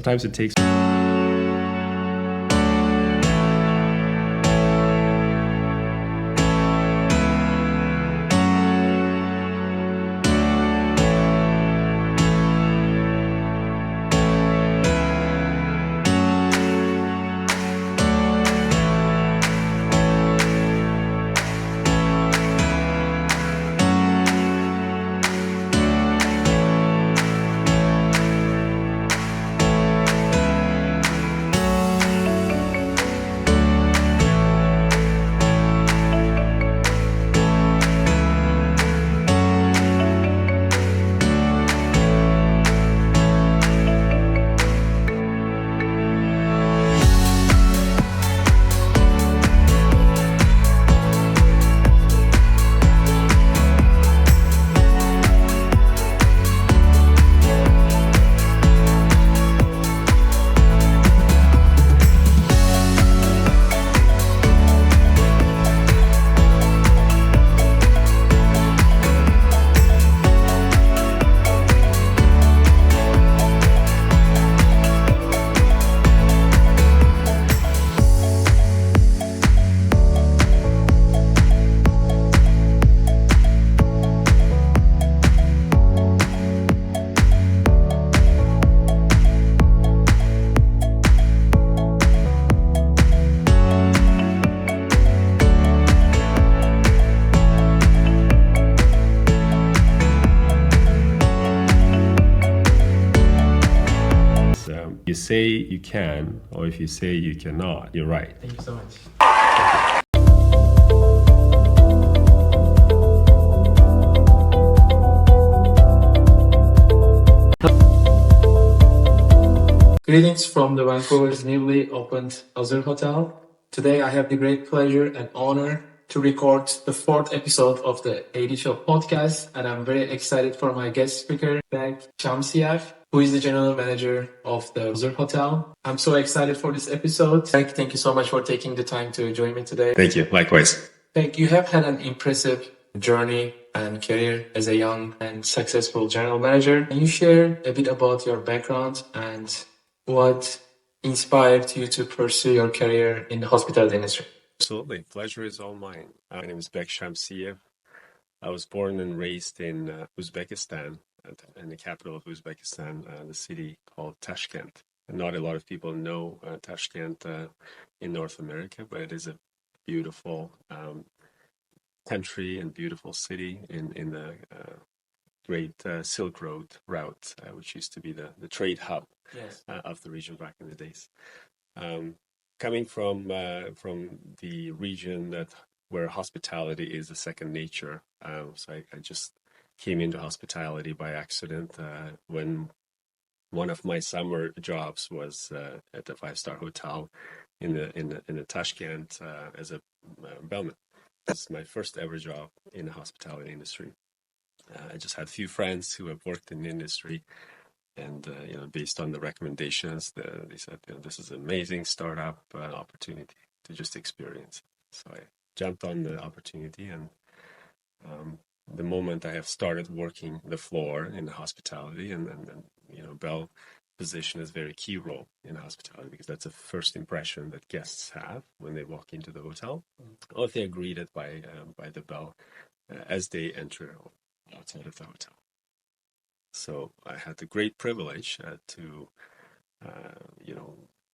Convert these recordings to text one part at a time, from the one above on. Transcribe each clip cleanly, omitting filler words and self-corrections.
sometimes it takes you say you can, or if you say you cannot, you're right. Thank you so much. Greetings from the Vancouver's newly opened Azur Hotel. Today I have the great pleasure and honor to record the fourth episode of the AD Show podcast, and I'm very excited for my guest speaker, Bek Shamsiev, who is the General Manager of the Azur Hotel. I'm so excited for this episode. Bek, thank you so much for taking the time to join me today. Thank you. Likewise. Bek, you have had an impressive journey and career as a young and successful General Manager. Can you share a bit about your background and what inspired you to pursue your career in the hospitality industry? Absolutely. Pleasure is all mine. My name is Bek Shamsiev. I was born and raised in Uzbekistan, in the capital of Uzbekistan, the city called Tashkent. And not a lot of people know Tashkent in North America, but it is a beautiful country and beautiful city in the great Silk Road route, which used to be the trade hub of the region back in the days. Coming from the region where hospitality is a second nature, so I just came into hospitality by accident when one of my summer jobs was at a five-star hotel in the Tashkent as a bellman. This is my first ever job in the hospitality industry. I just had a few friends who have worked in the industry, and based on the recommendations, they said, this is an amazing startup opportunity to just experience. So I jumped on the opportunity, and the moment I have started working the floor in the hospitality, and bell position is a very key role in hospitality, because that's the first impression that guests have when they walk into the hotel, or if they are greeted by the bell as they enter outside of the hotel. So I had the great privilege to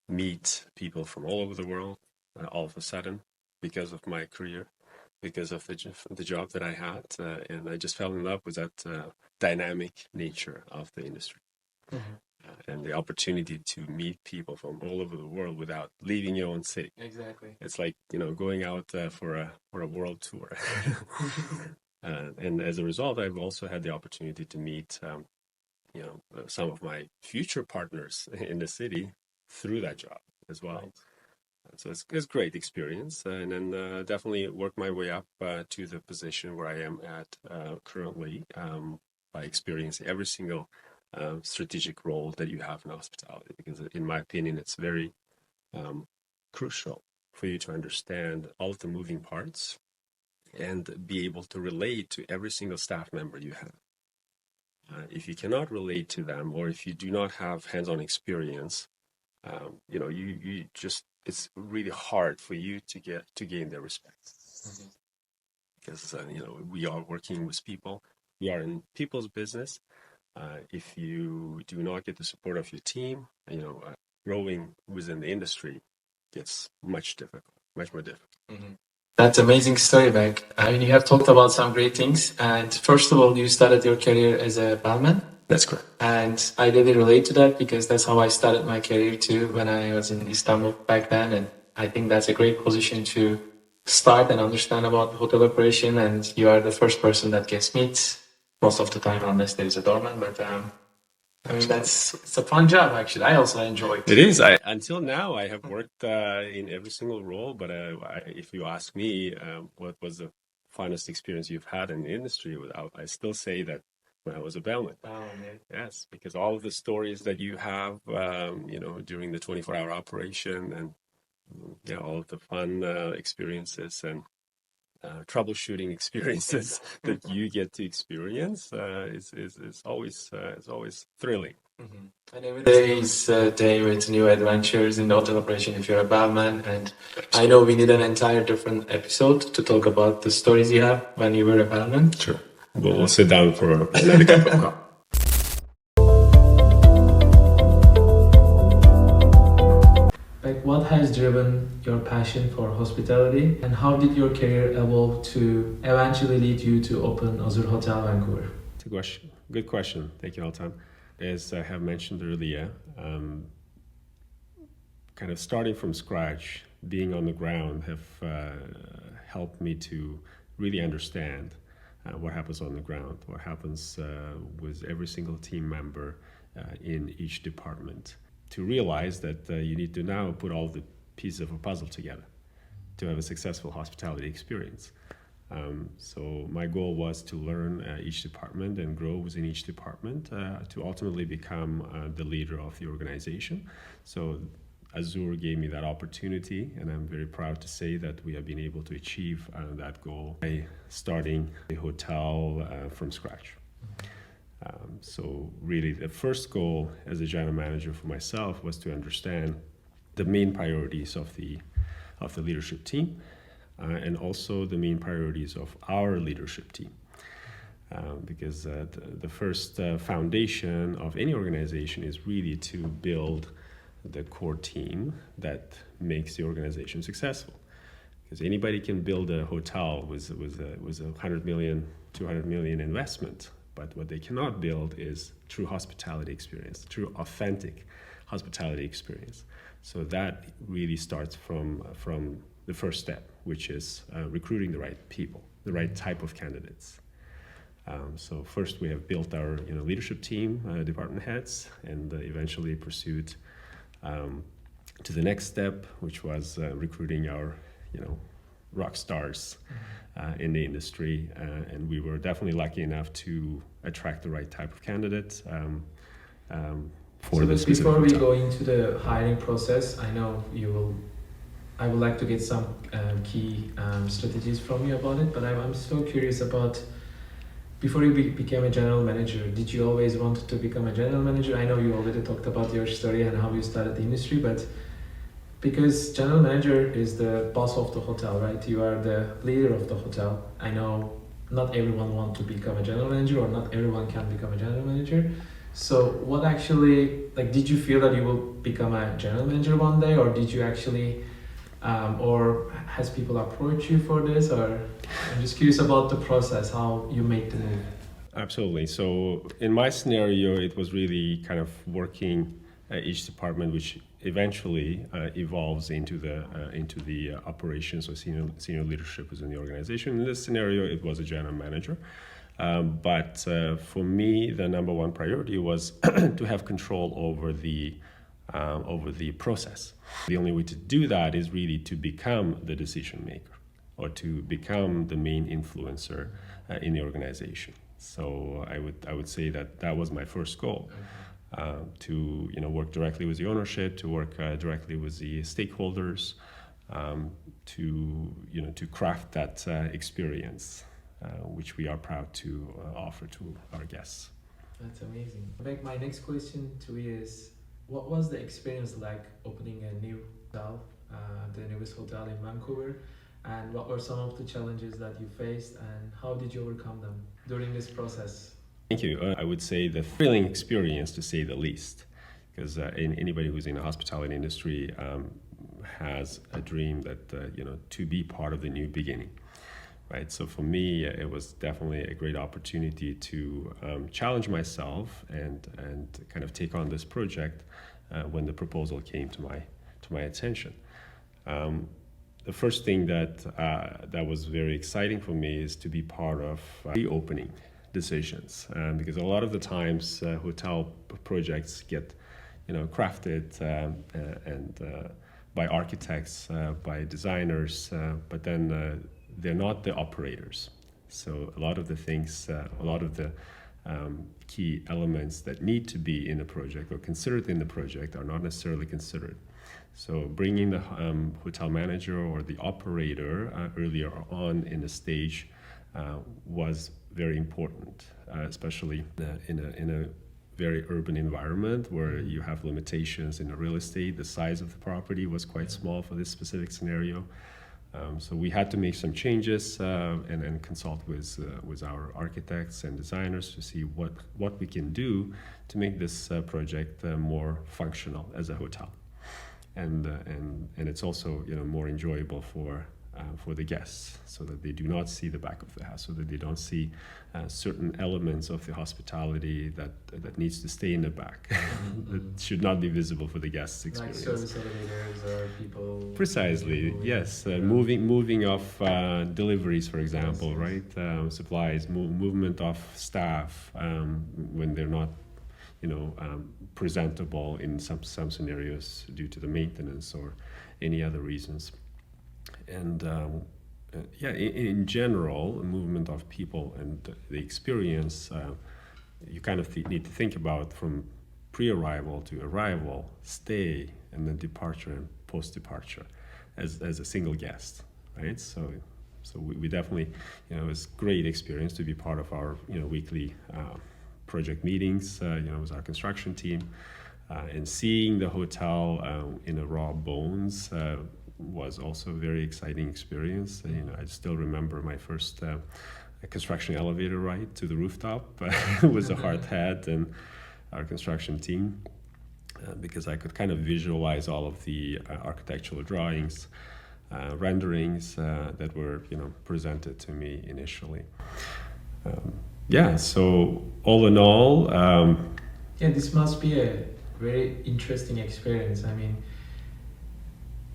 meet people from all over the world all of a sudden, because of my career, because of the job that I had, and I just fell in love with that dynamic nature of the industry. And the opportunity to meet people from all over the world without leaving your own city. Exactly. It's like going out for a world tour. And as a result, I've also had the opportunity to meet some of my future partners in the city through that job as well. Right. So it's a great experience, and then definitely work my way up to the position where I am at currently by experiencing every single strategic role that you have in hospitality, because in my opinion, it's very crucial for you to understand all of the moving parts and be able to relate to every single staff member you have. If you cannot relate to them, or if you do not have hands-on experience, you just, it's really hard for you to gain their respect. Mm-hmm. Because we are working with people, we are in people's business. If you do not get the support of your team, growing within the industry gets much more difficult. Mm-hmm. That's an amazing story, Bek. I mean, you have talked about some great things. And first of all, you started your career as a bellman. That's correct. And I really relate to that because that's how I started my career too when I was in Istanbul back then. And I think that's a great position to start and understand about hotel operation. And you are the first person that gets meet most of the time, unless there is a doorman. But I mean, it's a fun job, actually. I also enjoy it. It is. Until now, I have worked in every single role. But if you ask me, what was the funnest experience you've had in the industry, I still say that when I was a bellman. Oh, man. Yes, because all of the stories that you have, during the 24-hour operation, and all of the fun experiences and troubleshooting experiences that you get to experience is always thrilling. Mm-hmm. And every day is a day with new adventures in the hotel operation if you're a bellman. And I know we need an entire different episode to talk about the stories you have when you were a bellman. Sure. We'll sit down for another cup of coffee. Like, what has driven your passion for hospitality, and how did your career evolve to eventually lead you to open Azur Hotel Vancouver? It's a question. Good question. Thank you, Altan. As I have mentioned earlier, kind of starting from scratch, being on the ground, have helped me to really understand what happens on the ground, what happens with every single team member in each department. To realize that you need to now put all the pieces of a puzzle together to have a successful hospitality experience. So my goal was to learn each department and grow within each department to ultimately become the leader of the organization. So Azur gave me that opportunity, and I'm very proud to say that we have been able to achieve that goal by starting a hotel from scratch. So really the first goal as a general manager for myself was to understand the main priorities of the leadership team, and also the main priorities of our leadership team. Because the first foundation of any organization is really to build the core team that makes the organization successful. Because anybody can build a hotel with a 100 million, 200 million investment, but what they cannot build is true hospitality experience, true authentic hospitality experience. So that really starts from the first step, which is recruiting the right people, the right type of candidates. So first we have built our leadership team, department heads, and eventually pursued to the next step, which was recruiting our rock stars in the industry, and we were definitely lucky enough to attract the right type of candidates for the specific. Before we go into the hiring process, I know I would like to get some key strategies from you about it, but I'm so curious about, before you became a general manager, did you always want to become a general manager? I know you already talked about your story and how you started the industry, but because general manager is the boss of the hotel, right? You are the leader of the hotel. I know not everyone wants to become a general manager, or not everyone can become a general manager. So what actually, did you feel that you will become a general manager one day, or did you actually, or has people approached you for this? Or I'm just curious about the process, how you make the move. Absolutely. So in my scenario, it was really kind of working each department, which eventually evolves into the operations or senior leadership within the organization. In this scenario, it was a general manager. But for me, the number one priority was to have control over the process. The only way to do that is really to become the decision maker, or to become the main influencer in the organization. So I would say that was my first goal. To work directly with the ownership, to work directly with the stakeholders, to craft that experience, which we are proud to offer to our guests. That's amazing. Like my next question to you is, what was the experience like opening a new hotel, the newest hotel in Vancouver, and what were some of the challenges that you faced, and how did you overcome them during this process? Thank you. I would say the thrilling experience, to say the least, because anybody who's in the hospitality industry has a dream that to be part of the new beginning, right? So for me, it was definitely a great opportunity to challenge myself and kind of take on this project when the proposal came to my attention. The first thing that was very exciting for me is to be part of reopening decisions, because a lot of the times hotel projects get crafted and by architects, by designers, but then they're not the operators. So a lot of the things, a lot of the key elements that need to be in the project or considered in the project are not necessarily considered. So bringing the hotel manager or the operator earlier on in the stage was very important, especially in a very urban environment where you have limitations in the real estate. The size of the property was quite small for this specific scenario. So we had to make some changes and consult with our architects and designers to see what we can do to make this project more functional as a hotel. And it's also more enjoyable for the guests, so that they do not see the back of the house, so that they don't see certain elements of the hospitality that needs to stay in the back, that should not be visible for the guests' experience. Like service elevators or people. Precisely, yes. Moving of deliveries, for example, yes. Right? Supplies, movement of staff when they're not presentable in some scenarios due to the maintenance or any other reasons. And in general, movement of people and the experience, you kind of need to think about from pre-arrival to arrival, stay, and then departure and post-departure as a single guest, right? So we definitely, it was great experience to be part of our weekly project meetings, with our construction team, and seeing the hotel in a raw bones was also a very exciting experience. I still remember my first construction elevator ride to the rooftop with a hard hat and our construction team, because I could kind of visualize all of the architectural drawings, renderings that were presented to me initially. So all in all, this must be a very interesting experience. I mean,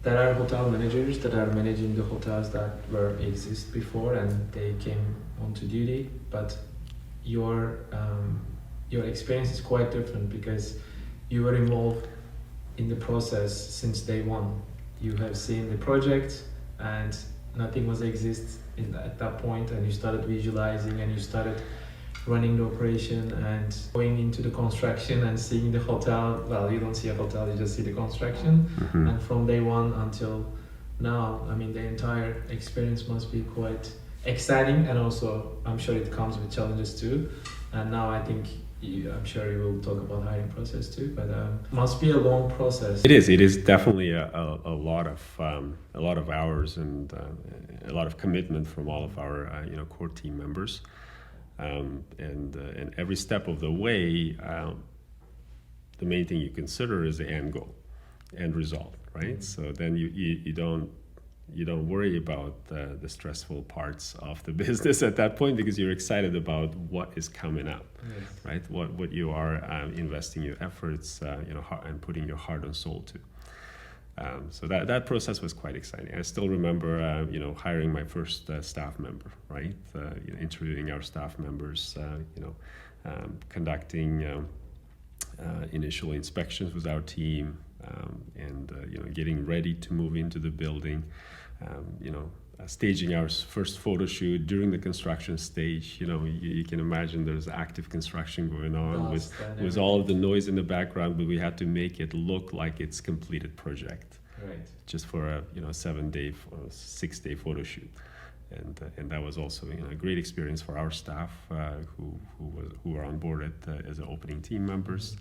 there are hotel managers that are managing the hotels that exist before and they came onto duty, but your experience is quite different because you were involved in the process since day one. You have seen the project and nothing was exist at that point, and you started visualizing and you started running the operation and going into the construction and seeing the hotel. Well, you don't see a hotel, you just see the construction. Mm-hmm. And from day one until now, I mean, the entire experience must be quite exciting, and also I'm sure it comes with challenges too. And now I think I'm sure you will talk about hiring process too, but must be a long process. It is definitely a lot of hours and a lot of commitment from all of our core team members. And every step of the way, the main thing you consider is the end goal, end result, right? So then you don't worry about the stressful parts of the business at that point, because you're excited about what is coming up, yes. Right? What you are investing your efforts, and putting your heart and soul to. So that process was quite exciting. I still remember, hiring my first staff member, right? Interviewing our staff members, conducting initial inspections with our team, and getting ready to move into the building, staging our first photo shoot during the construction stage. You can imagine there's active construction going on with all of the noise in the background, but we had to make it look like it's completed project, right? Just for a 7-day or 6-day photo shoot. and that was also a great experience for our staff who were on board as opening team members.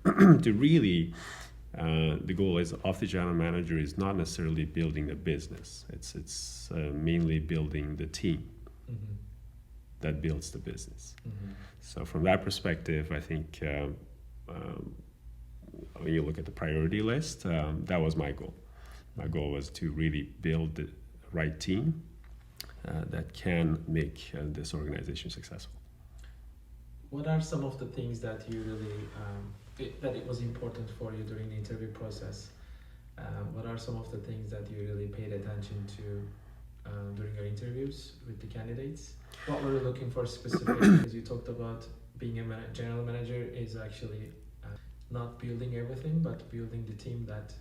To really, the goal of the general manager is not necessarily building a business. It's mainly building the team that builds the business. So from that perspective, I think when you look at the priority list, that was my goal. My goal was to really build the right team that can make this organization successful. What are some of the things that you really, that it was important for you during the interview process? What are some of the things that you really paid attention to during your interviews with the candidates? What were you looking for specifically? Because you talked about being a general manager is actually not building everything, but building the team that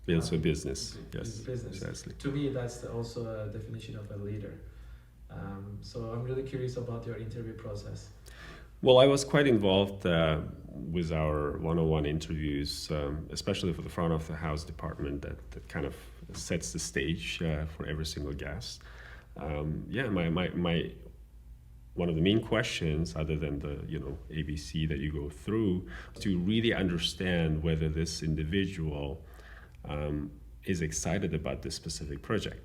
builds a business. Yes, business. Exactly. To me, that's also a definition of a leader. So I'm really curious about your interview process. Well, I was quite involved with our one-on-one interviews, especially for the front of the house department that kind of sets the stage for every single guest. My one of the main questions, other than the ABC that you go through, to really understand whether this individual is excited about this specific project,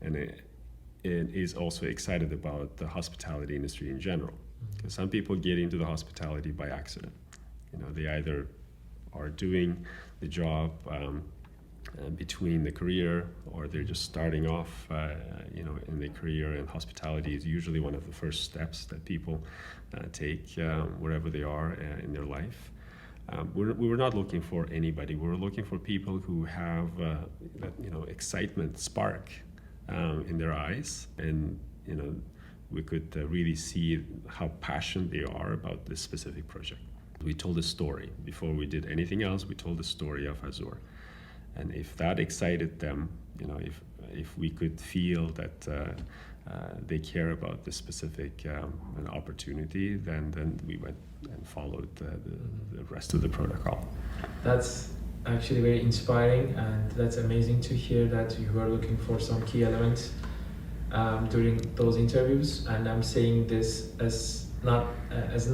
and it is also excited about the hospitality industry in general. Because some people get into the hospitality by accident. They either are doing the job between the career, or they're just starting off, in their career. And hospitality is usually one of the first steps that people take wherever they are in their life. We were not looking for anybody. We were looking for people who have that excitement spark in their eyes, and we could really see how passionate they are about this specific project. We told a story before we did anything else. We told the story of Azur, and if that excited them, if we could feel that they care about this specific an opportunity, then we went and followed the rest of the protocol. That's actually very inspiring, and that's amazing to hear that you were looking for some key elements during those interviews. And I'm saying this as not as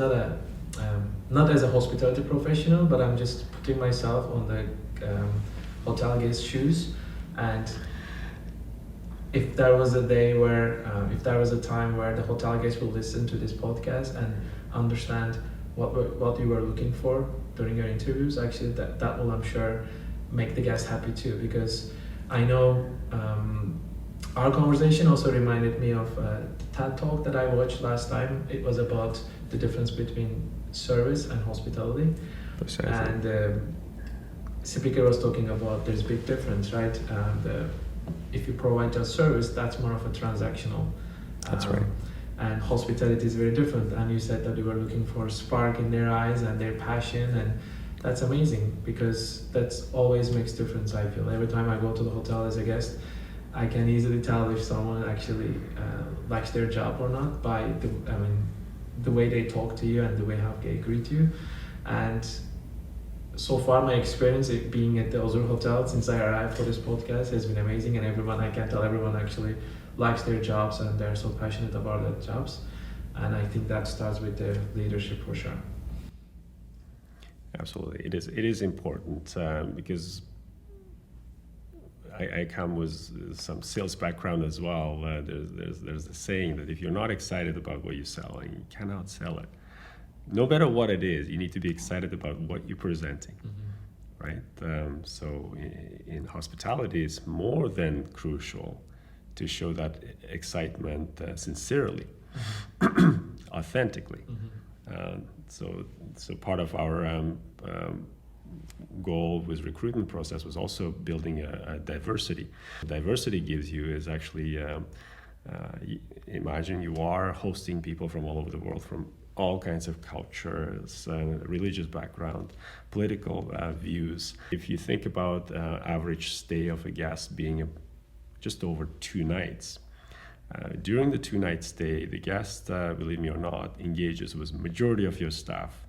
a hospitality professional, but I'm just putting myself on the hotel guest shoes. And if there was a day where, if there was a time where the hotel guests will listen to this podcast and understand what you were looking for during your interviews, actually that will, I'm sure, make the guest happy too. Because I know our conversation also reminded me of the TED Talk that I watched last time. It was about the difference between service and hospitality. Precisely. And the speaker was talking about there's a big difference, right? If you provide just service, that's more of a transactional. That's right. And hospitality is very different. And you said that you were looking for a spark in their eyes and their passion, and that's amazing, because that's always makes difference. I feel every time I go to the hotel as a guest, I can easily tell if someone actually likes their job or not by the way they talk to you and the way how they greet you. And so far, my experience being at the Azur Hotel since I arrived for this podcast has been amazing, and I can tell everyone actually likes their jobs and they're so passionate about their jobs. And I think that starts with the leadership for sure. Absolutely, it is important because I come with some sales background as well. There's a saying that if you're not excited about what you sell, you cannot sell it. No matter what it is, you need to be excited about what you're presenting, right? So in hospitality, it's more than crucial to show that excitement sincerely, authentically. So part of our goal with recruitment process was also building a diversity. Diversity gives you is actually, imagine you are hosting people from all over the world, from all kinds of cultures, religious background, political views. If you think about average stay of a guest being just over 2 nights, during the 2-night stay, the guest, believe me or not, engages with majority of your staff,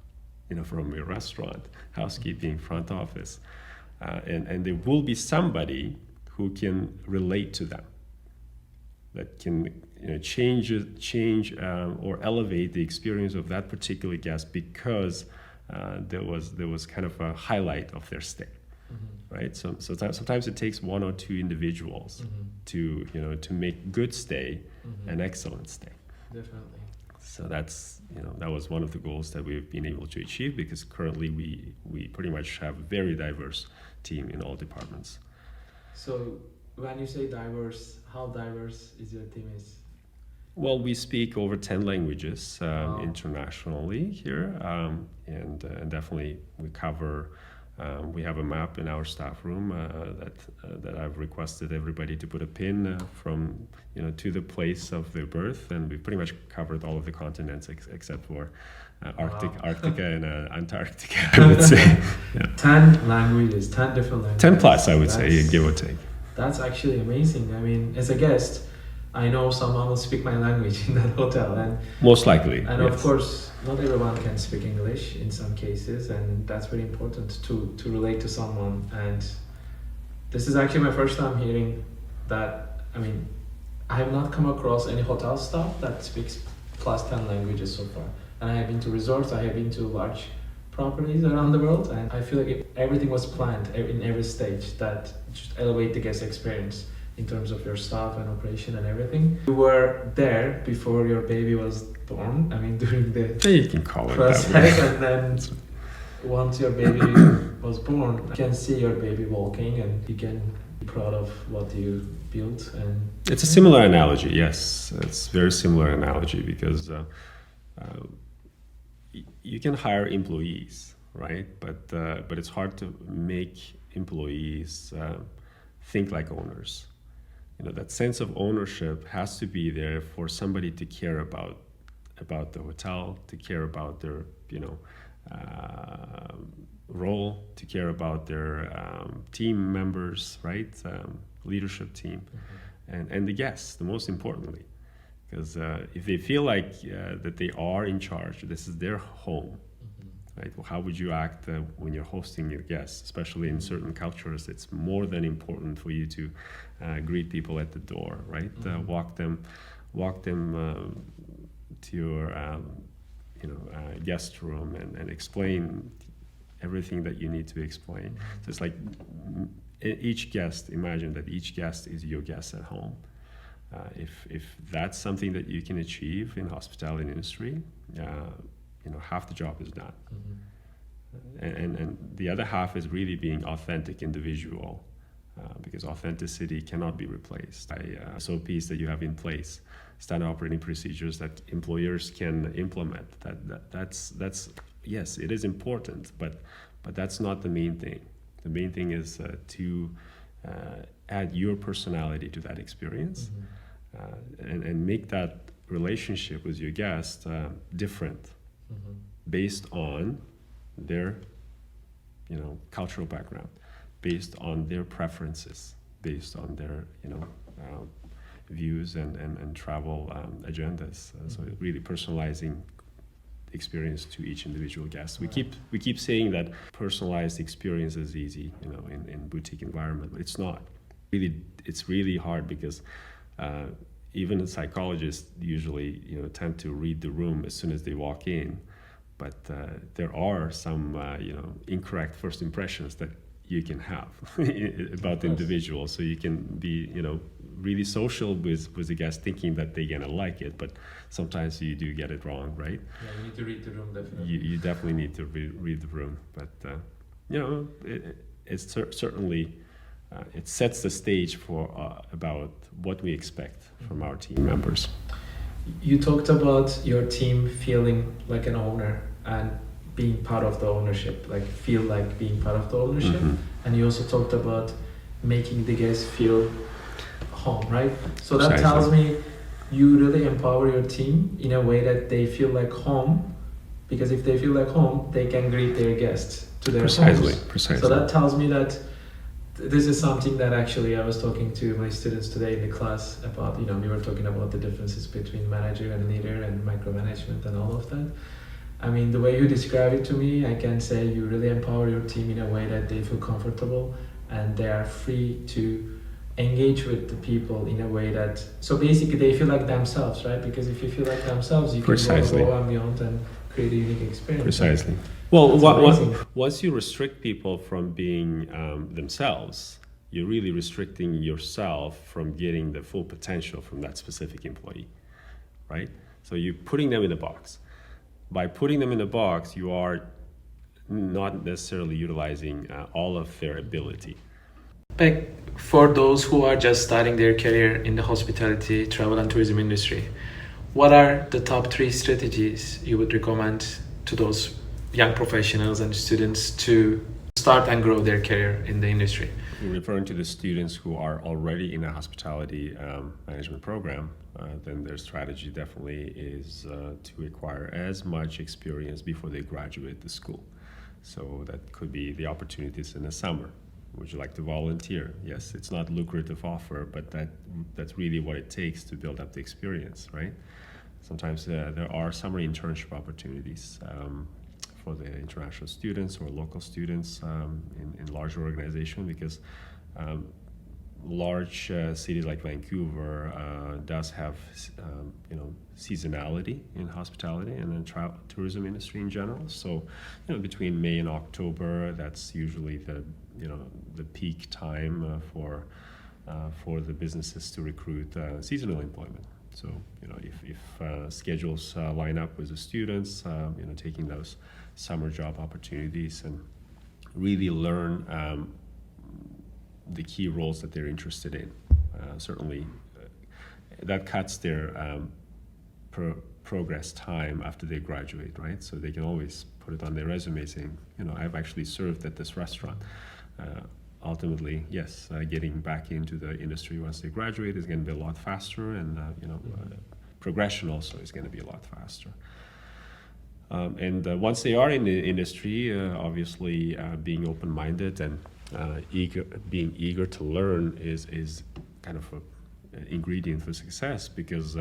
from your restaurant, housekeeping, front office, and there will be somebody who can relate to them. that can change or elevate the experience of that particular guest because there was kind of a highlight of their stay, right? So sometimes it takes one or two individuals to make good stay an excellent stay. Definitely. So that's that was one of the goals that we've been able to achieve, because currently we pretty much have a very diverse team in all departments. So when you say diverse, how diverse is your team? Well, we speak over 10 languages internationally here, and definitely we cover. We have a map in our staff room that I've requested everybody to put a pin from to the place of their birth, and we've pretty much covered all of the continents except for Arctica and Antarctica, I would say. Yeah. 10 languages, 10 different languages. 10 plus, I would say, give or take. That's actually amazing. I mean, as a guest, I know someone will speak my language in that hotel, and most likely. And yes. Of course, not everyone can speak English in some cases, and that's very important to relate to someone. And this is actually my first time hearing that. I mean, I have not come across any hotel staff that speaks plus 10 languages so far. And I have been to resorts, I have been to large properties around the world, and I feel like everything was planned in every stage that just elevate the guest experience in terms of your staff and operation and everything. You were there before your baby was born. I mean, during the you can call it process, that way. And then once your baby was born, you can see your baby walking, and you can be proud of what you built. And it's a similar analogy. Yes, it's a very similar analogy, because you can hire employees, right? But it's hard to make employees think like owners. That sense of ownership has to be there for somebody to care about the hotel, to care about their role, to care about their team members, right? Leadership team, and the guests, the most importantly, because if they feel like that they are in charge, this is their home. Right? Well, how would you act when you're hosting your guests? Especially in certain cultures, it's more than important for you to greet people at the door, right? Walk them to your guest room and explain everything that you need to explain. So it's like each guest. Imagine that each guest is your guest at home. If that's something that you can achieve in hospitality industry, half the job is done. And the other half is really being authentic individual, because authenticity cannot be replaced by SOPs that you have in place, standard operating procedures that employers can implement. That's yes, it is important, but that's not the main thing. The main thing is to add your personality to that experience, and make that relationship with your guest different, based on their cultural background, based on their preferences, based on their views and travel agendas. So really personalizing the experience to each individual guest. We keep saying that personalized experience is easy, in boutique environment, but it's not. It's really hard, because even psychologists usually tend to read the room as soon as they walk in, but there are some incorrect first impressions that you can have about the individual. So you can be really social with the guest, thinking that they're gonna like it, but sometimes you do get it wrong, right? Yeah, you need to read the room, definitely. You definitely need to read the room, but it's certainly it sets the stage for about what we expect from our team members. You talked about your team feeling like an owner and being part of the ownership, feel like being part of the ownership. And you also talked about making the guests feel home, right? So that tells me you really empower your team in a way that they feel like home, because if they feel like home, they can greet their guests to their homes. Precisely. So that tells me that this is something that actually I was talking to my students today in the class about. We were talking about the differences between manager and leader and micromanagement and all of that. I mean, the way you describe it to me, I can say you really empower your team in a way that they feel comfortable and they are free to engage with the people in a way that, so basically they feel like themselves, right? Because if you feel like themselves, you can Precisely. go and beyond and create a unique experience. Precisely. Well, That's once you restrict people from being themselves, you're really restricting yourself from getting the full potential from that specific employee, right? So you're putting them in a box. By putting them in a box, you are not necessarily utilizing all of their ability. Bek, for those who are just starting their career in the hospitality, travel, and tourism industry, what are the top 3 strategies you would recommend to those young professionals and students to start and grow their career in the industry? You're referring to the students who are already in a hospitality management program, then their strategy definitely is to acquire as much experience before they graduate the school. So that could be the opportunities in the summer. Would you like to volunteer? Yes, it's not a lucrative offer, but that's really what it takes to build up the experience, right? Sometimes there are summer internship opportunities for the international students or local students in larger organizations, because large cities like Vancouver does have seasonality in hospitality and then tourism industry in general. So between May and October, that's usually the peak time for the businesses to recruit seasonal employment. So if schedules line up with the students, taking those summer job opportunities and really learn the key roles that they're interested in. Certainly, that cuts their progress time after they graduate, right? So they can always put it on their resume saying, I've actually served at this restaurant. Ultimately, yes, getting back into the industry once they graduate is going to be a lot faster, and progression also is going to be a lot faster. And once they are in the industry, obviously being open-minded and being eager to learn is kind of an ingredient for success, because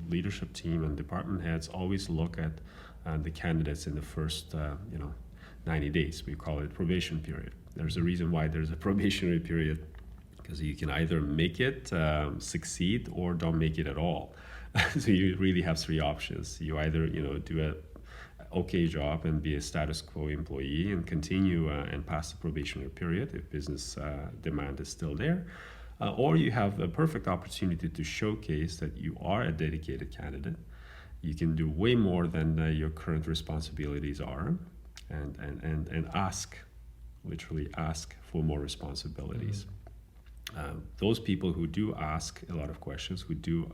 leadership team and department heads always look at the candidates in the first 90 days. We call it probation period. There's a reason why there's a probationary period, because you can either make it, succeed, or don't make it at all. So you really have 3 options. You either do a okay job and be a status quo employee and continue and pass the probationary period if business demand is still there, or you have a perfect opportunity to showcase that you are a dedicated candidate. You can do way more than your current responsibilities are, and literally ask for more responsibilities. Those people who do ask a lot of questions, who do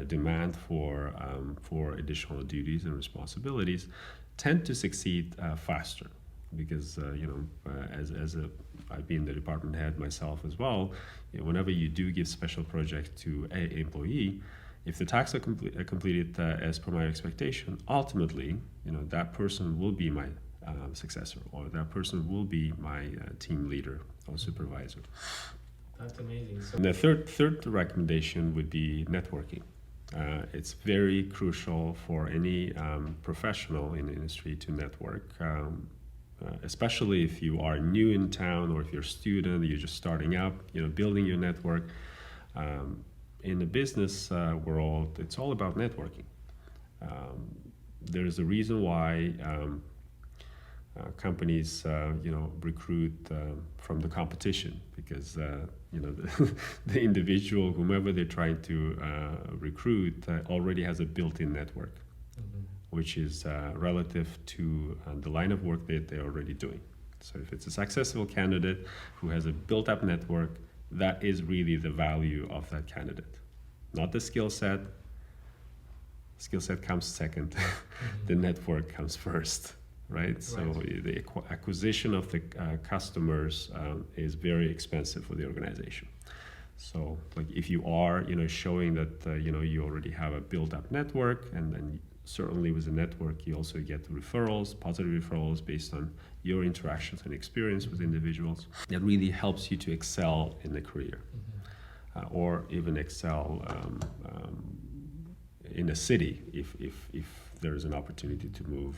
demand for additional duties and responsibilities, tend to succeed faster, because I've been the department head myself as well. Whenever you do give special project to an employee, if the tasks are completed as per my expectation, ultimately, that person will be my successor, or that person will be my team leader or supervisor. That's amazing. And the third recommendation would be networking. It's very crucial for any professional in the industry to network, especially if you are new in town, or if you're a student, you're just starting up, building your network. In the business world, it's all about networking. There's a reason why companies, recruit from the competition, because the individual, whomever they're trying to recruit, already has a built-in network, which is relative to the line of work that they're already doing. So if it's a successful candidate who has a built-up network, that is really the value of that candidate, not the skill set. Skill set comes second. The network comes first. Right? So the acquisition of the customers is very expensive for the organization. So like if you are, showing that, you already have a built-up network, and then certainly with the network, you also get referrals, positive referrals based on your interactions and experience with individuals. That really helps you to excel in the career, or even excel in a city if there is an opportunity to move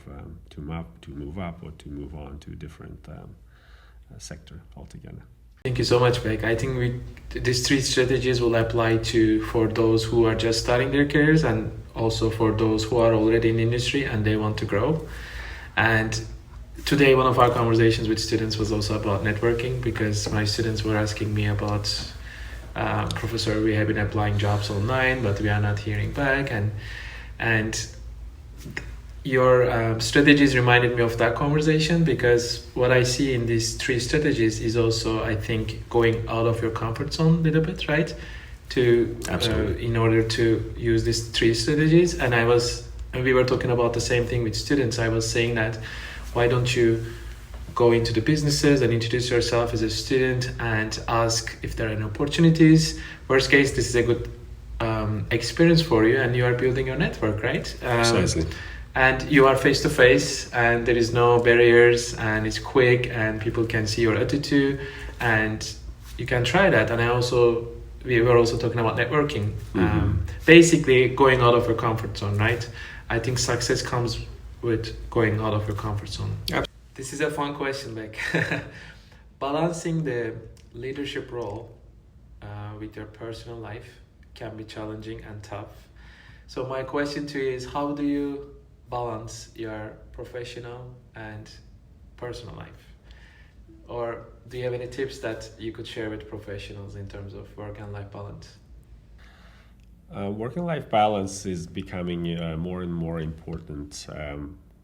up, or to move on to a different sector altogether. Thank you so much, Bek. I think these three strategies will apply for those who are just starting their careers and also for those who are already in the industry and they want to grow. And today, one of our conversations with students was also about networking, because my students were asking me about, Professor, we have been applying jobs online, but we are not hearing back. And your strategies reminded me of that conversation, because what I see in these three strategies is also, I think, going out of your comfort zone a little bit, right? In order to use these three strategies. And we were talking about the same thing with students. I was saying that, why don't you go into the businesses and introduce yourself as a student and ask if there are any opportunities. Worst case, this is a good experience for you, and you are building your network, right? Precisely. And you are face to face, and there is no barriers, and it's quick, and people can see your attitude, and you can try that. And we were also talking about networking, basically going out of your comfort zone, right? I think success comes with going out of your comfort zone. Yep. This is a fun question, like balancing the leadership role with your personal life can be challenging and tough. So my question to you is, how do you balance your professional and personal life? Or do you have any tips that you could share with professionals in terms of work and life balance? Work and life balance is becoming more and more important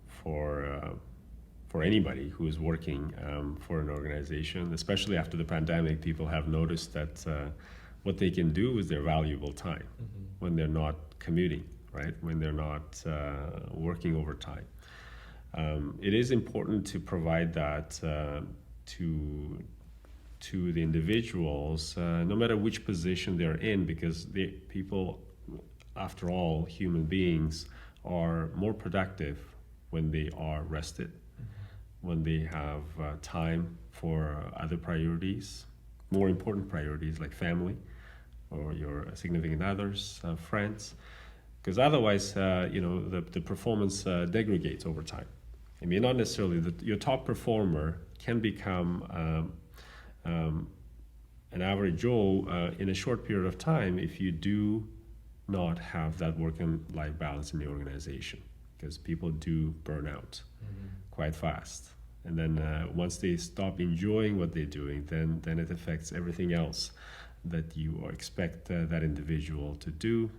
for anybody who is working for an organization. Especially after the pandemic, people have noticed that what they can do with their valuable time when they're not commuting, right? When they're not working overtime. It is important to provide that to the individuals, no matter which position they're in, because people, after all, human beings, are more productive when they are rested, when they have time for other priorities, more important priorities like family or your significant others, friends, because otherwise, the performance degrades over time. I mean, not necessarily your top performer can become an average Joe in a short period of time if you do not have that work and life balance in the organization, because people do burn out quite fast. And then once they stop enjoying what they're doing, then it affects everything else that you expect that individual to do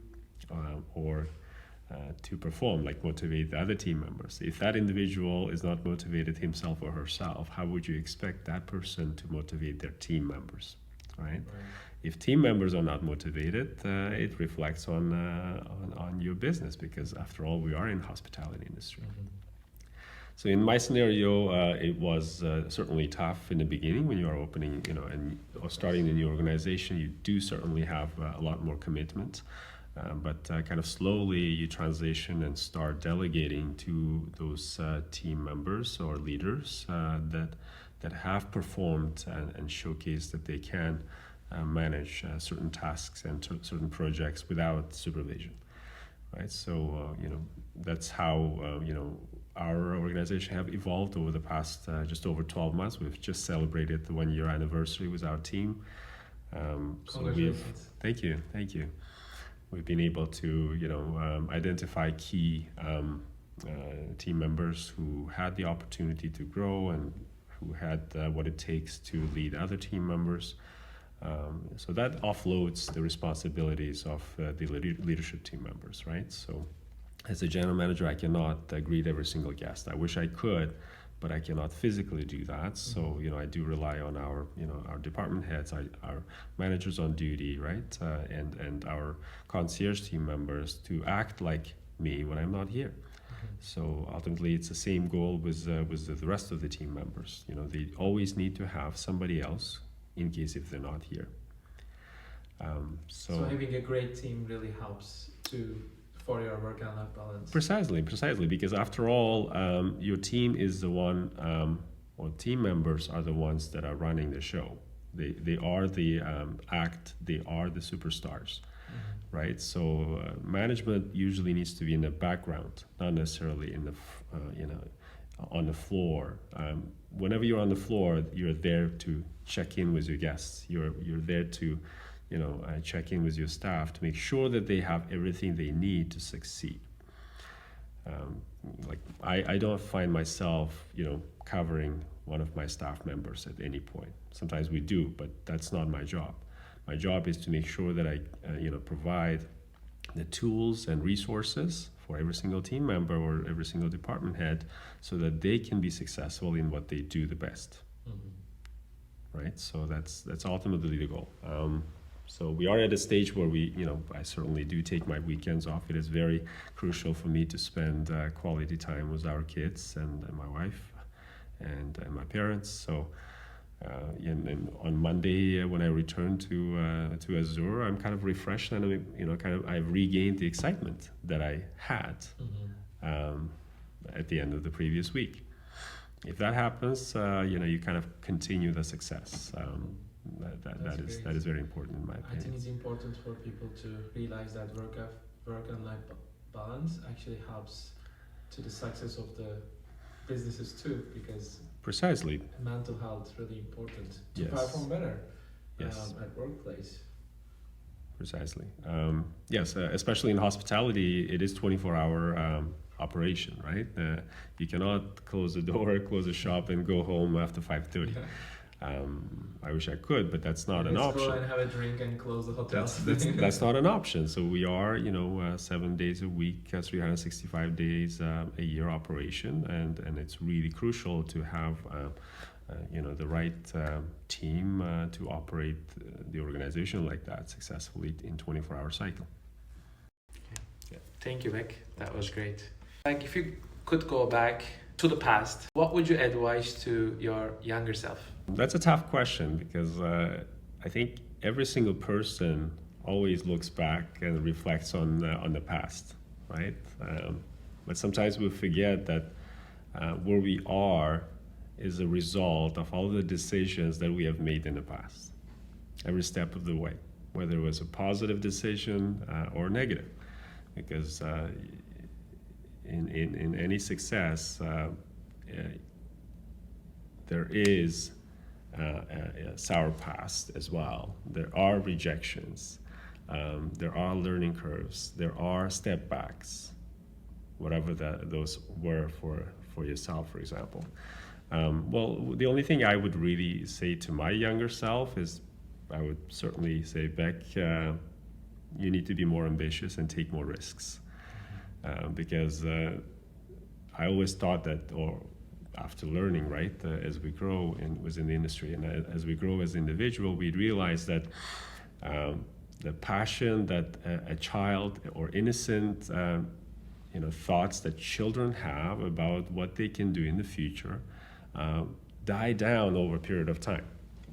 or to perform, like motivate the other team members. If that individual is not motivated himself or herself, how would you expect that person to motivate their team members, right? If team members are not motivated, it reflects on your business, because after all, we are in hospitality industry. So in my scenario, it was certainly tough in the beginning when you are opening, or starting a new organization. You do certainly have a lot more commitment. But kind of slowly you transition and start delegating to those team members or leaders that have performed and showcased that they can manage certain tasks and certain projects without supervision, right? So that's how our organization have evolved over the past just over 12 months. We've just celebrated the 1-year anniversary with our team. Congratulations. Thank you. We've been able to, identify key team members who had the opportunity to grow and who had what it takes to lead other team members. So that offloads the responsibilities of the leadership team members, right? So as a general manager, I cannot greet every single guest. I wish I could, but I cannot physically do that. So, I do rely on our department heads, our managers on duty, right? And our concierge team members to act like me when I'm not here. So ultimately, it's the same goal with the rest of the team members. They always need to have somebody else in case if they're not here. So having a great team really helps for your work and life balance. Precisely, because after all, your team is the one, or team members are the ones that are running the show. They are the act. They are the superstars, right? So management usually needs to be in the background, not necessarily in the on the floor. Whenever you're on the floor, you're there to check in with your guests. You're there to, check in with your staff to make sure that they have everything they need to succeed. I don't find myself, covering one of my staff members at any point. Sometimes we do, but that's not my job. My job is to make sure that I, provide the tools and resources for every single team member or every single department head so that they can be successful in what they do the best. Right? So that's ultimately the goal. So we are at a stage where I certainly do take my weekends off. It is very crucial for me to spend quality time with our kids and my wife and my parents. So and on Monday when I return to Azur, I'm kind of refreshed and I've regained the excitement that I had at the end of the previous week. If that happens, you kind of continue the success. That is very important in my opinion. I think it's important for people to realize that work and life balance actually helps to the success of the businesses too, because precisely mental health is really important to yes. perform better yes. At workplace. Precisely. Yes, especially in hospitality, it is 24-hour operation, right? You cannot close the door, close the shop, and go home after 5:30. I wish I could, but that's not an option. Go and have a drink and close the hotel. That's not an option. So we are, 7 days a week, 365 days a year operation, and it's really crucial to have, the right team to operate the organization like that successfully in 24-hour cycle. Yeah. Thank you, Bek. That was great. Like, if you could go back to the past, what would you advise to your younger self? That's a tough question because I think every single person always looks back and reflects on the past, right? But sometimes we forget that where we are is a result of all the decisions that we have made in the past, every step of the way, whether it was a positive decision or negative, because in any success, there is a sour past as well. There are rejections, there are learning curves, there are step backs, whatever those were for yourself, for example. Well, the only thing I would really say to my younger self is, I would certainly say, Bek, you need to be more ambitious and take more risks. Because I always thought that, or after learning, right, as we grow within the industry and as we grow as an individual, we realize that the passion that a child or innocent thoughts that children have about what they can do in the future die down over a period of time.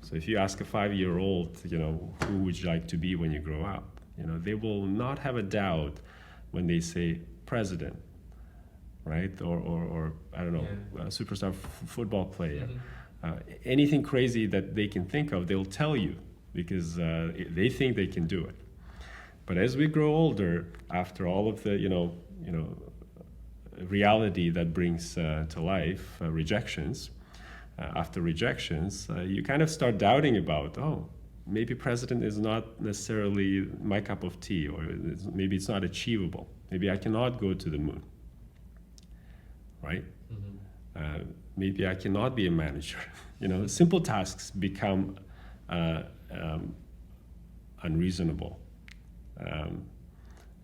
So if you ask a 5-year-old, who would you like to be when you grow up? They will not have a doubt when they say president, right? Or I don't know, a superstar football player. Anything crazy that they can think of, they'll tell you because they think they can do it. But as we grow older, after all of the reality that brings to life, rejections, after rejections, you kind of start doubting about, maybe president is not necessarily my cup of tea, or maybe it's not achievable. Maybe I cannot go to the moon, right? Maybe I cannot be a manager. Simple tasks become unreasonable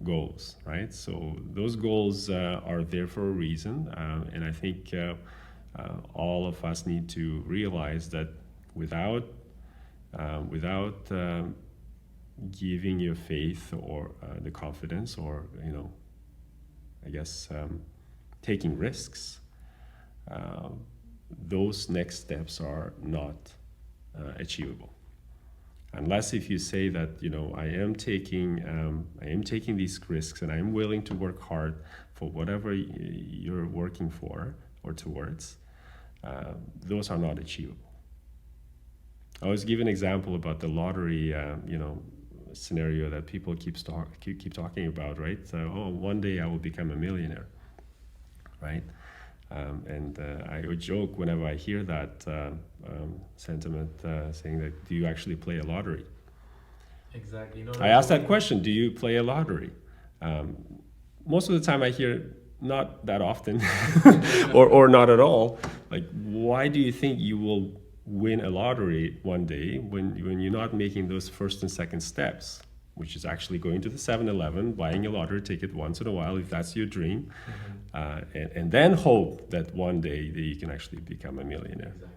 goals, right? So those goals are there for a reason, and I think all of us need to realize that without giving your faith or the confidence or taking risks, those next steps are not achievable. Unless if you say that I am taking these risks and I am willing to work hard for whatever you're working for or towards, those are not achievable. I always give an example about the lottery, scenario that people keep talking about, right? So, one day I will become a millionaire, right? And I would joke whenever I hear that sentiment, saying that, do you actually play a lottery? Exactly. I asked that question, do you play a lottery? Most of the time I hear not that often or not at all. Like, why do you think you will win a lottery one day when you're not making those first and second steps, which is actually going to the 7-Eleven, buying a lottery ticket once in a while if that's your dream, and then hope that one day that you can actually become a millionaire. Exactly.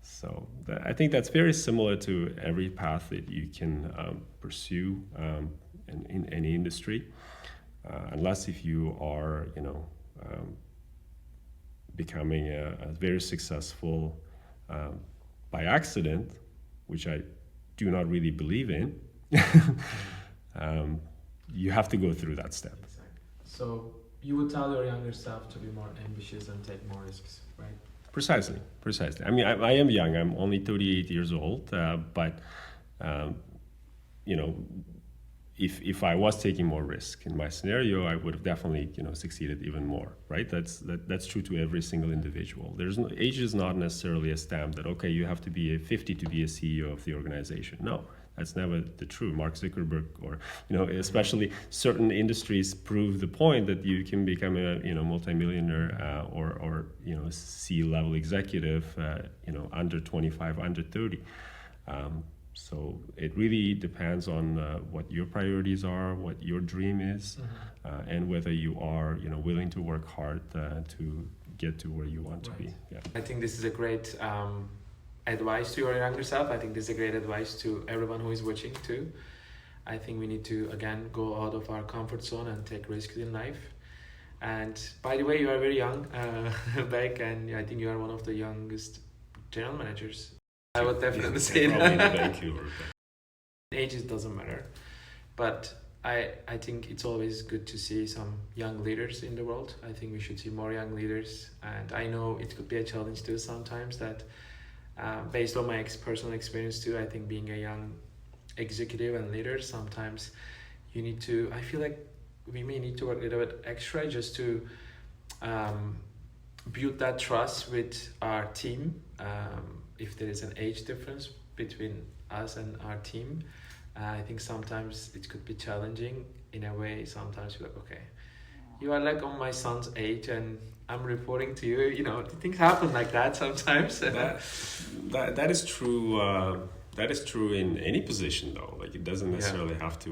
So I think that's very similar to every path that you can pursue in any industry, unless if you are, becoming a very successful by accident, which I do not really believe in. You have to go through that step. Exactly. So you would tell your younger self to be more ambitious and take more risks, right? Precisely. I mean, I am young. I'm only 38 years old, but if I was taking more risk in my scenario, I would have definitely succeeded even more. Right? That's true to every single individual. Age is not necessarily a stamp that okay, you have to be 50 to be a CEO of the organization. No. That's never the true. Mark Zuckerberg, or especially certain industries, prove the point that you can become a multimillionaire or C-level executive, under 25, under 30. So it really depends on what your priorities are, what your dream is, and whether you are willing to work hard to get to where you want to be. Yeah. I think this is a great advice to your younger self. I think this is a great advice to everyone who is watching too. I think we need to again go out of our comfort zone and take risks in life. And by the way, you are very young, Bek, and I think you are one of the youngest general managers. I would definitely say that. Probably in Vancouver. Age doesn't matter, but I think it's always good to see some young leaders in the world. I think we should see more young leaders, and I know it could be a challenge too sometimes that. Based on my personal experience too, I think being a young executive and leader, sometimes you need to, I feel like we may need to work a little bit extra just to build that trust with our team. If there is an age difference between us and our team, I think sometimes it could be challenging in a way. Sometimes you're like, okay, you are like on my son's age and I'm reporting to you, things happen like that sometimes. That is true. That is true in any position, though. Like it doesn't necessarily have to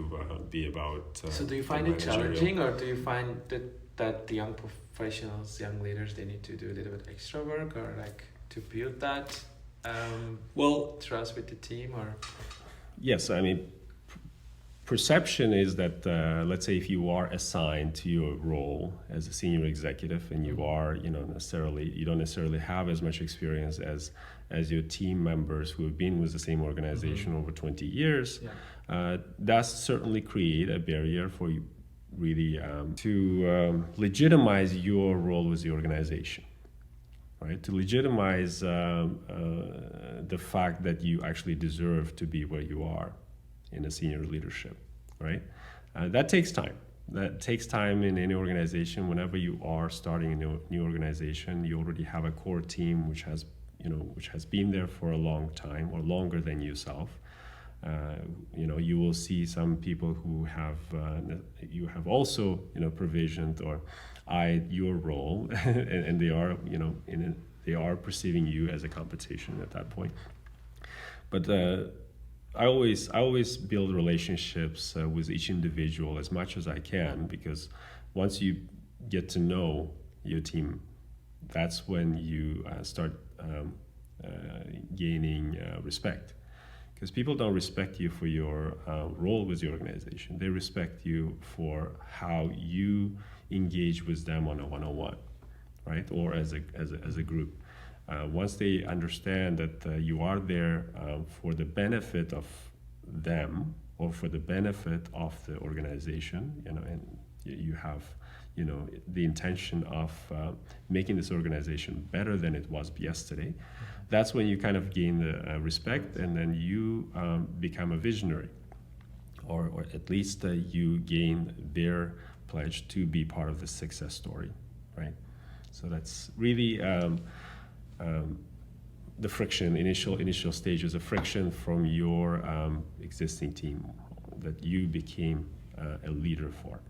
be about. So do you find it challenging, or do you find that the young professionals, young leaders, they need to do a little bit extra work, or like to build that trust with the team, or? Yes, I mean. Perception is that, let's say, if you are assigned to your role as a senior executive, and you are, you don't necessarily have as much experience as your team members who have been with the same organization over 20 years, does certainly create a barrier for you, really, to legitimize your role with the organization, right? To legitimize the fact that you actually deserve to be where you are in a senior leadership, right? That takes time. That takes time in any organization. Whenever you are starting a new organization, you already have a core team which has been there for a long time or longer than yourself. You will see some people who have you have also provisioned or eyed your role, and they are they are perceiving you as a competition at that point. But I always build relationships with each individual as much as I can, because once you get to know your team, that's when you start gaining respect. Because people don't respect you for your role with the organization. They respect you for how you engage with them on a one-on-one, right? Or as a group. Once they understand that you are there for the benefit of them or for the benefit of the organization, and you have, the intention of making this organization better than it was yesterday, that's when you kind of gain the respect, and then you become a visionary, or at least you gain their pledge to be part of the success story, right? So that's really the friction, initial stages of friction from your existing team that you became a leader for.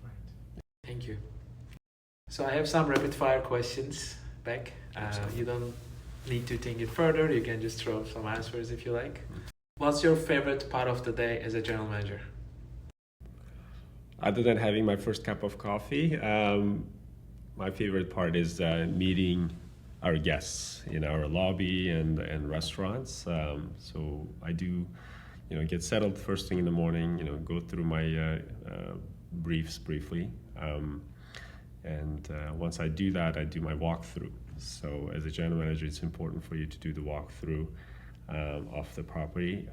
Right. Thank you. So I have some rapid fire questions, Bek. You don't need to think it further. You can just throw some answers if you like. What's your favorite part of the day as a general manager? Other than having my first cup of coffee, my favorite part is meeting our guests in our lobby and restaurants. So I do, get settled first thing in the morning. Go through my briefs briefly, and once I do that, I do my walkthrough. So as a general manager, it's important for you to do the walkthrough of the property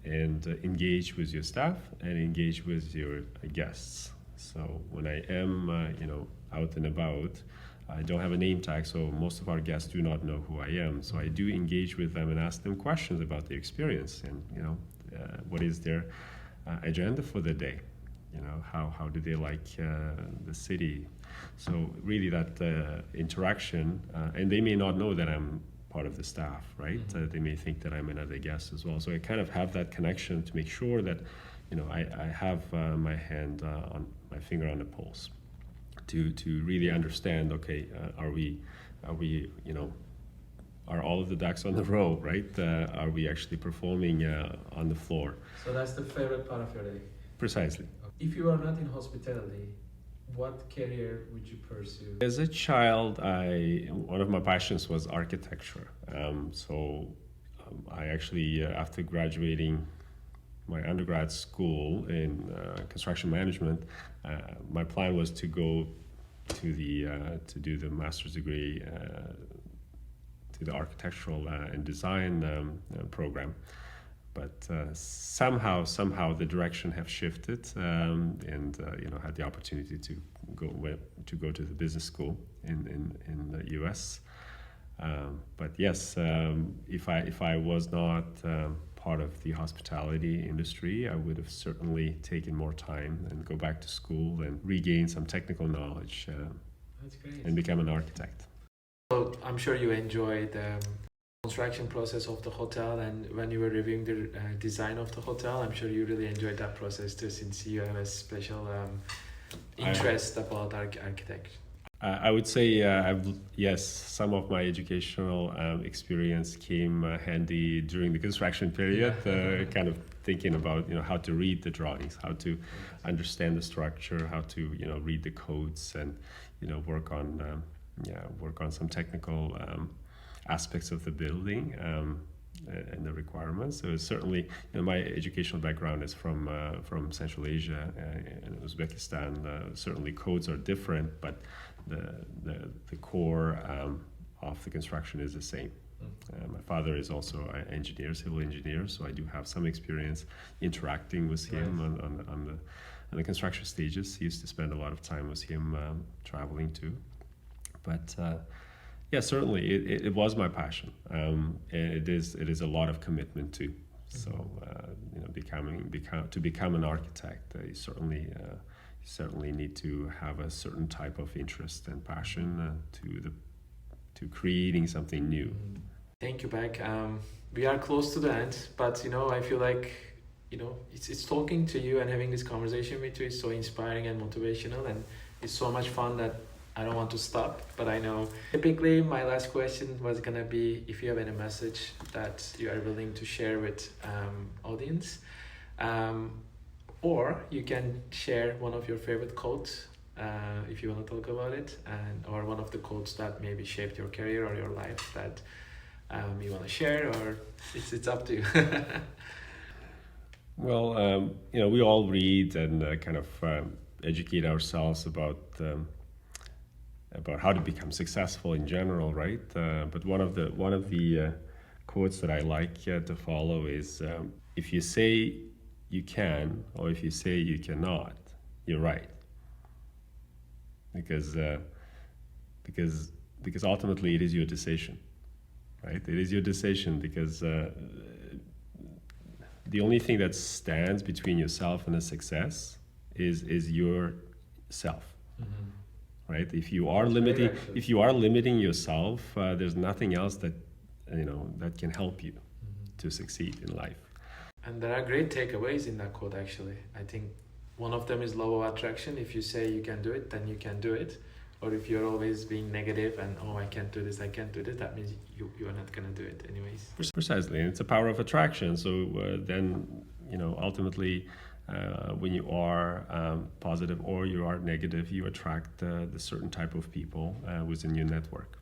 and engage with your staff and engage with your guests. So when I am, out and about, I don't have a name tag, so most of our guests do not know who I am. So I do engage with them and ask them questions about their experience and, what is their agenda for the day. How do they like the city? So really that interaction, and they may not know that I'm part of the staff, right? Mm-hmm. They may think that I'm another guest as well. So I kind of have that connection to make sure that, I have my hand on my finger on the pulse to really understand, okay, are we, are all of the ducks on the row, right? Are we actually performing on the floor? So that's the favorite part of your day? Precisely. If you are not in hospitality, what career would you pursue? As a child, one of my passions was architecture. I actually, after graduating my undergrad school in construction management, my plan was to go to do the master's degree to the architectural and design program. But somehow the direction have shifted, and had the opportunity to go to the business school in the U.S. But yes, if I was not part of the hospitality industry, I would have certainly taken more time and go back to school and regain some technical knowledge. That's great. And become an architect. So I'm sure you enjoyed the construction process of the hotel, and when you were reviewing the design of the hotel, I'm sure you really enjoyed that process too, since you have a special interest about architecture. I would say yes, some of my educational experience came handy during the construction period, kind of thinking about how to read the drawings, how to understand the structure, how to read the codes, and work on some technical aspects of the building and the requirements. So certainly, my educational background is from Central Asia and Uzbekistan. Certainly, codes are different, but the core of the construction is the same. My father is also an engineer, civil engineer, so I do have some experience interacting with him on the construction stages. He used to spend a lot of time with him traveling too. But yeah, certainly it was my passion, and it is a lot of commitment too. So to become an architect, you certainly need to have a certain type of interest and passion to creating something new. Thank you, Bek. We are close to the end, but I feel like it's talking to you and having this conversation with you is so inspiring and motivational, and it's so much fun that I don't want to stop. But I know typically my last question was gonna be if you have any message that you are willing to share with audience, or you can share one of your favorite quotes if you want to talk about it, or one of the quotes that maybe shaped your career or your life that you want to share, or it's up to you. Well, we all read and kind of educate ourselves about how to become successful in general, right? But one of the quotes that I like to follow is, if you say you can, or if you say you cannot, you're right. Because ultimately it is your decision, right? It is your decision, because the only thing that stands between yourself and a success is yourself. right? If you are limiting yourself, there's nothing else that that can help you to succeed in life. And there are great takeaways in that quote, actually. I think one of them is law of attraction. If you say you can do it, then you can do it. Or if you're always being negative and, oh, I can't do this, that means you're not going to do it anyways. Precisely. And it's a power of attraction. So then, ultimately, when you are positive or you are negative, you attract the certain type of people within your network,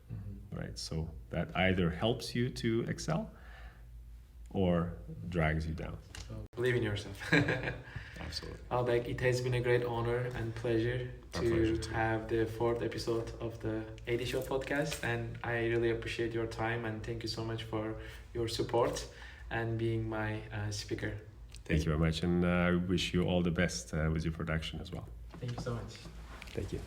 right? So that either helps you to excel or drags you down. So believe in yourself. Absolutely. Bek, it has been a great honor and pleasure to have the 4th episode of the 80 Show podcast, and I really appreciate your time, and thank you so much for your support and being my speaker. Thank you very much, and I wish you all the best with your production as well. Thank you so much. Thank you.